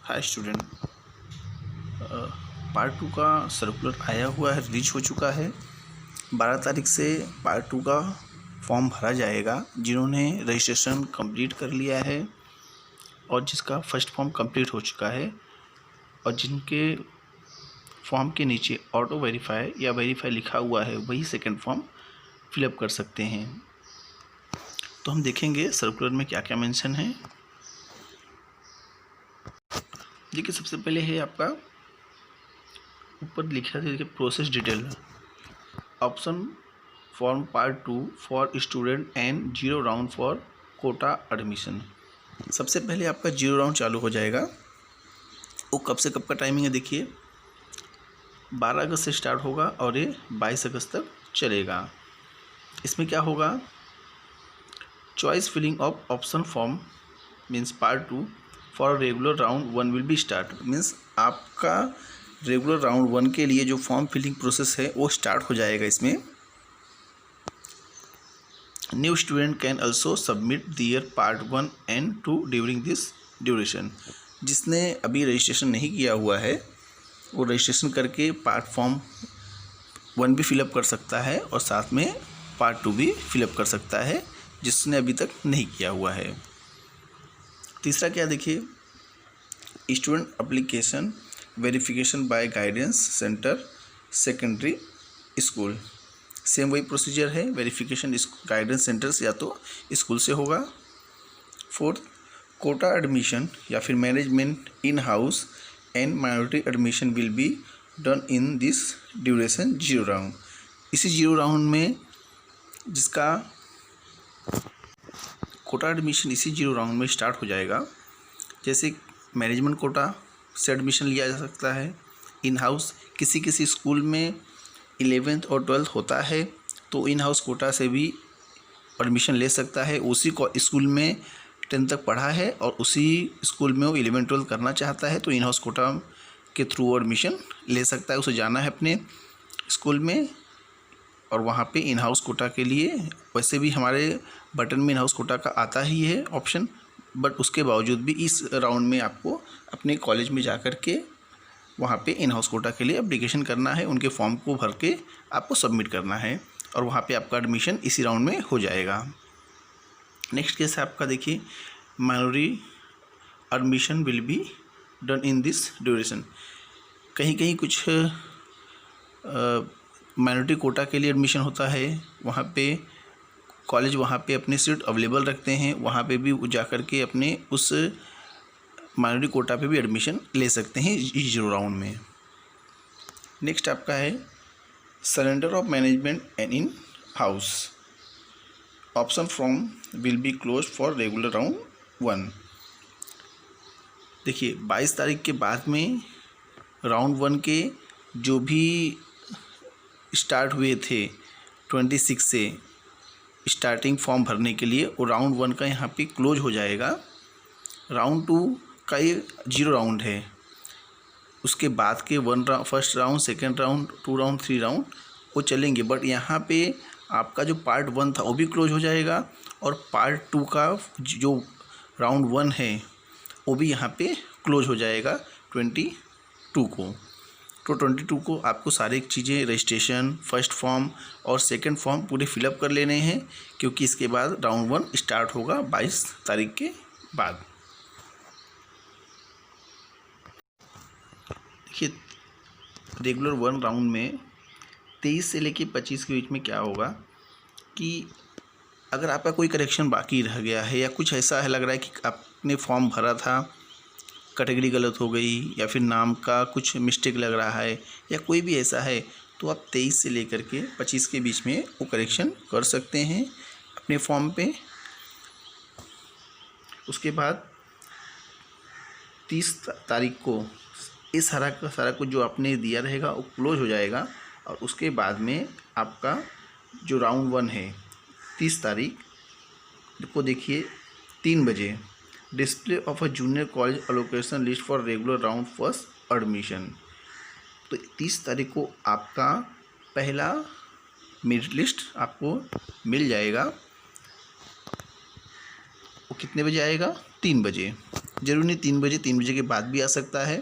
Hi student, part 2 का circular आया हुआ है, रिलीज हो चुका है। 12 तारीख से पार्ट 2 का फॉर्म भरा जाएगा। जिन्होंने रजिस्ट्रेशन कंप्लीट कर लिया है और जिसका फर्स्ट फॉर्म कंप्लीट हो चुका है और जिनके फॉर्म के नीचे ऑटो वेरीफाई या वेरीफाई लिखा हुआ है, वही सेकंड फॉर्म फिलअप कर सकते हैं। तो हम देखेंगे सर्कुलर में क्या क्या मेंशन है। देखिए, सबसे पहले है आपका ऊपर लिखा है, देखिए process detail, option form part 2 for student and 0 round for quota admission. सबसे पहले आपका 0 राउंड चालू हो जाएगा। वो कब से कब का टाइमिंग है, देखिए 12 अगस्त से स्टार्ट होगा और ये 22 अगस्त तक चलेगा। इसमें क्या होगा, choice filling of option form means part 2 for regular round 1 will be start. Means आपका रेगुलर राउंड 1 के लिए जो फॉर्म फिलिंग प्रोसेस है वो स्टार्ट हो जाएगा। इसमें new student can also submit their part 1 and 2 during this duration. जिसने अभी रजिस्ट्रेशन नहीं किया हुआ है वो रजिस्ट्रेशन करके पार्ट फॉर्म 1 भी फिलअप कर सकता है और साथ में पार्ट 2 भी फिलअप कर सकता है, जिसने अभी तक नहीं किया हुआ है। तीसरा क्या, देखिए student application verification bye guidance centre secondary school. Same वही प्रोसीजर है, वेरिफिकेशन गाइडेंस सेंटर से या तो स्कूल से होगा। फोर्थ, कोटा एडमिशन या फिर management in house and minority admission will be done in this duration 0 round. इसी 0 राउंड में जिसका कोटा एडमिशन इसी 0 राउंड में स्टार्ट हो जाएगा। जैसे मैनेजमेंट कोटा से एडमिशन लिया जा सकता है। इन हाउस किसी किसी स्कूल में 11th और 12th होता है तो इन हाउस कोटा से भी एडमिशन ले सकता है। उसी स्कूल में 10th तक पढ़ा है और उसी स्कूल में वो 11th 12th करना चाहता है तो इन हाउस कोटा के थ्रू एडमिशन ले सकता है। उसे जाना है अपने स्कूल में और वहाँ पे इन हाउस कोटा के लिए, वैसे भी हमारे बटन में इन हाउस कोटा का आता ही है ऑप्शन, बट उसके बावजूद भी इस राउंड में आपको अपने कॉलेज में जाकर के वहाँ पे इन हाउस कोटा के लिए एप्लीकेशन करना है। उनके फॉर्म को भर के आपको सबमिट करना है और वहाँ पे आपका एडमिशन इसी राउंड में हो जाएगा। नेक्स्ट केस है आपका, देखिए minority admission will be done in this duration. कहीं कहीं कुछ माइनॉरिटी कोटा के लिए एडमिशन होता है, वहाँ पे कॉलेज वहाँ पे अपने सीट अवेलेबल रखते हैं, वहाँ पे भी जा कर के अपने उस माइनॉरिटी कोटा पे भी एडमिशन ले सकते हैं इस 0 राउंड में। नेक्स्ट आपका है surrender of management and in house, option from will be close for regular round 1। देखिए 22 तारीख के बाद में राउंड 1 के जो भी स्टार्ट हुए थे 26 से स्टार्टिंग फॉर्म भरने के लिए, वो राउंड 1 का यहाँ पे क्लोज हो जाएगा। राउंड 2 का ये 0 राउंड है। उसके बाद के first round, second round, 2 round, 3 round वो चलेंगे, बट यहाँ पे आपका जो पार्ट 1 था वो भी क्लोज हो जाएगा और पार्ट 2 का जो राउंड 1 है वो भी यहाँ पे क्लोज हो जाएगा 22 को। तो 22 को आपको सारी चीज़ें, रजिस्ट्रेशन, फर्स्ट फॉर्म और सेकंड फॉर्म पूरे फिलअप कर लेने हैं, क्योंकि इसके बाद राउंड 1 स्टार्ट होगा 22 तारीख के बाद। देखिए रेगुलर 1 राउंड में 23 से लेके 25 के बीच में क्या होगा कि अगर आपका कोई करेक्शन बाकी रह गया है या कुछ ऐसा है, लग रहा है कि आपने फॉर्म भरा था, कैटेगरी गलत हो गई या फिर नाम का कुछ मिस्टेक लग रहा है या कोई भी ऐसा है, तो आप 23 से लेकर के 25 के बीच में वो करेक्शन कर सकते हैं अपने फॉर्म पे। उसके बाद 30 तारीख को ये सारा का सारा कुछ जो आपने दिया रहेगा वो क्लोज हो जाएगा और उसके बाद में आपका जो राउंड 1 है 30 तारीख को, देखिए 3 बजे display of a junior college allocation list for regular round first admission. तो 30 तारीख को आपका पहला मेरिट लिस्ट आपको मिल जाएगा। वो कितने बजे आएगा, 3 बजे, जरूरी नहीं 3 बजे, 3 बजे के बाद भी आ सकता है,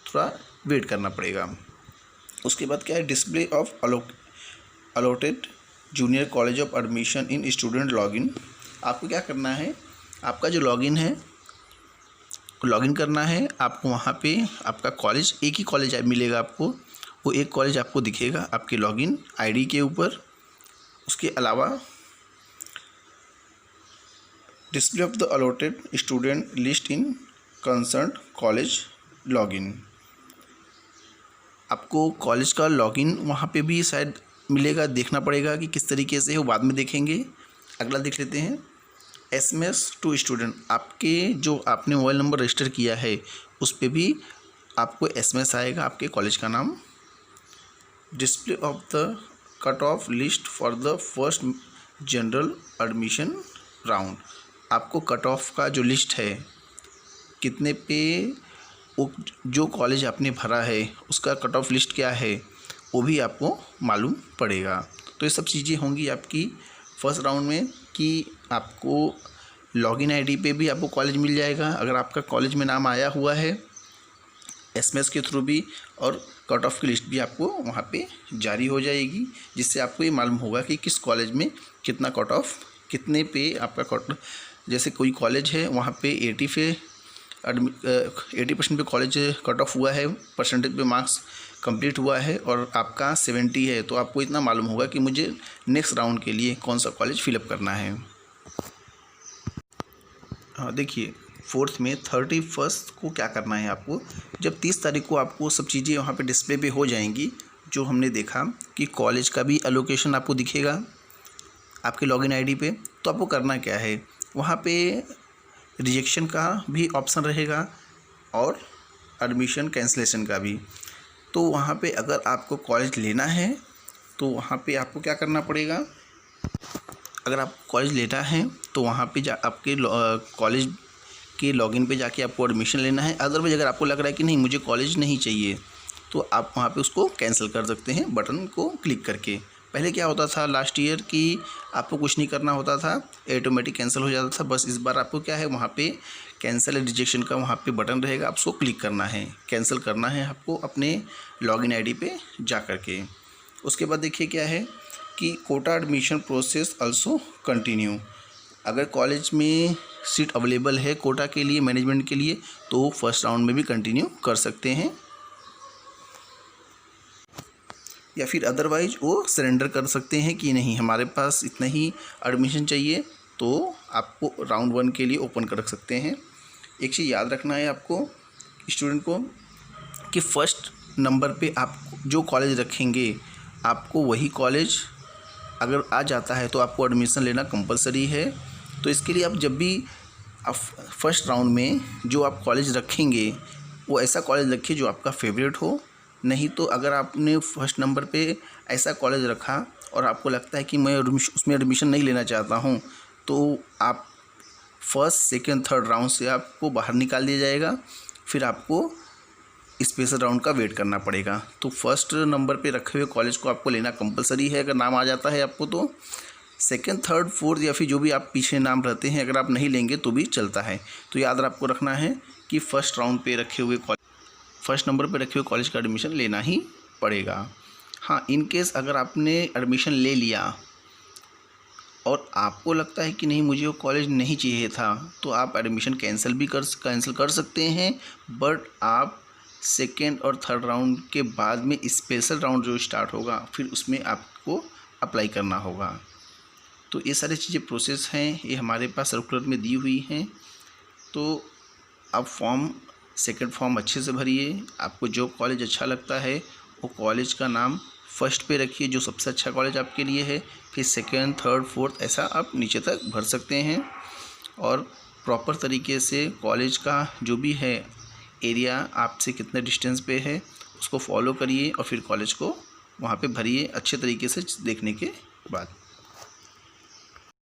थोड़ा वेट करना पड़ेगा। उसके बाद क्या है, display of allotted junior college of admission in student login. आपको क्या करना है, आपका जो लॉगिन है लॉगिन करना है आपको। वहाँ पे आपका कॉलेज, एक ही कॉलेज मिलेगा आपको, वो एक कॉलेज आपको दिखेगा आपके लॉगिन आईडी के ऊपर। उसके अलावा display of the allotted student list in concern college login. आपको कॉलेज का लॉगिन वहाँ पे भी शायद मिलेगा, देखना पड़ेगा कि किस तरीके से है, वो बाद में देखेंगे। अगला देख लेते हैं, SMS टू स्टूडेंट। आपके जो आपने मोबाइल नंबर रजिस्टर किया है उस पर भी आपको SMS आएगा आपके कॉलेज का नाम। Display of the cut off list for the first general admission round. आपको कट ऑफ का जो लिस्ट है, कितने पे वो जो कॉलेज आपने भरा है उसका कट ऑफ लिस्ट क्या है, वो भी आपको मालूम पड़ेगा। तो ये सब चीज़ें होंगी आपकी फर्स्ट राउंड में, कि आपको लॉगिन आईडी पे भी आपको कॉलेज मिल जाएगा अगर आपका कॉलेज में नाम आया हुआ है, SMS के थ्रू भी, और कट ऑफ की लिस्ट भी आपको वहाँ पे जारी हो जाएगी, जिससे आपको ये मालूम होगा कि किस कॉलेज में कितना कट ऑफ, कितने पे आपका कट। जैसे कोई कॉलेज है वहाँ पे 80% पे कॉलेज कट ऑफ हुआ है, परसेंटेज पे मार्क्स कंप्लीट हुआ है, और आपका 70 है, तो आपको इतना मालूम होगा कि मुझे नेक्स्ट राउंड के लिए कौन सा कॉलेज फिलअप करना है। हाँ देखिए, फोर्थ में 31 को क्या करना है आपको, जब 30 तारीख को आपको सब चीज़ें वहाँ पे डिस्प्ले पे हो जाएंगी, जो हमने देखा कि कॉलेज का भी एलोकेशन आपको दिखेगा आपके लॉगिन आईडी पे, तो आपको करना क्या है, वहाँ पे रिजेक्शन का भी ऑप्शन रहेगा और एडमिशन कैंसलेशन का भी। तो वहाँ पे अगर आपको कॉलेज लेना है तो वहाँ पे आपको क्या करना पड़ेगा, अगर आप कॉलेज लेना है तो वहाँ पे आपके कॉलेज के लॉगिन पे जाके आपको एडमिशन लेना है। अदरवाइज अगर आपको लग रहा है कि नहीं मुझे कॉलेज नहीं चाहिए, तो आप वहाँ पे उसको कैंसिल कर सकते हैं बटन को क्लिक करके। पहले क्या होता था लास्ट ईयर कि आपको कुछ नहीं करना होता था, ऑटोमेटिक कैंसिल हो जाता था। बस इस बार आपको क्या है, वहाँ पे कैंसिल रिजेक्शन का वहाँ पे बटन रहेगा, आप उसको क्लिक करना है, कैंसिल करना है आपको अपने लॉगिन आईडी पे जा कर के। उसके बाद देखिए क्या है कि quota admission process also continue. अगर कॉलेज में सीट अवेलेबल है कोटा के लिए, मैनेजमेंट के लिए, तो फर्स्ट राउंड में भी कंटिन्यू कर सकते हैं, या फिर अदरवाइज वो सरेंडर कर सकते हैं कि नहीं हमारे पास इतना ही एडमिशन चाहिए, तो आपको राउंड 1 के लिए ओपन कर सकते हैं। एक चीज़ याद रखना है आपको स्टूडेंट को कि फर्स्ट नंबर पे आप जो कॉलेज रखेंगे, आपको वही कॉलेज अगर आ जाता है तो आपको एडमिशन लेना कंपलसरी है। तो इसके लिए आप जब भी आप फर्स्ट राउंड में जो आप कॉलेज रखेंगे वो ऐसा कॉलेज रखिए जो आपका फेवरेट हो। नहीं तो अगर आपने फर्स्ट नंबर पे ऐसा कॉलेज रखा और आपको लगता है कि मैं उसमें एडमिशन नहीं लेना चाहता हूँ, तो आप फर्स्ट सेकंड थर्ड राउंड से आपको बाहर निकाल दिया जाएगा, फिर आपको स्पेशल राउंड का वेट करना पड़ेगा। तो फर्स्ट नंबर पे रखे हुए कॉलेज को आपको लेना कंपलसरी है। अगर नाम आ जाता है आपको तो सेकंड थर्ड फोर्थ या फिर जो भी आप पीछे नाम रहते हैं अगर आप नहीं लेंगे तो भी चलता है। तो याद आपको रखना है कि फर्स्ट राउंड पे रखे हुए फर्स्ट नंबर पे रखे हुए कॉलेज का एडमिशन लेना ही पड़ेगा। हाँ, इन केस अगर आपने एडमिशन ले लिया और आपको लगता है कि नहीं मुझे वो कॉलेज नहीं चाहिए था, तो आप एडमिशन कैंसिल कर सकते हैं। बट आप सेकेंड और थर्ड राउंड के बाद में स्पेशल राउंड जो स्टार्ट होगा फिर उसमें आपको अप्लाई करना होगा। तो ये सारी चीज़ें प्रोसेस हैं, ये हमारे पास सर्कुलर में दी हुई हैं। तो आप सेकेंड फॉर्म अच्छे से भरिए। आपको जो कॉलेज अच्छा लगता है वो कॉलेज का नाम फर्स्ट पे रखिए, जो सबसे अच्छा कॉलेज आपके लिए है। फिर सेकेंड थर्ड फोर्थ ऐसा आप नीचे तक भर सकते हैं। और प्रॉपर तरीके से कॉलेज का जो भी है एरिया आपसे कितने डिस्टेंस पे है उसको फॉलो करिए और फिर कॉलेज को वहाँ पे भरिए अच्छे तरीके से देखने के बाद।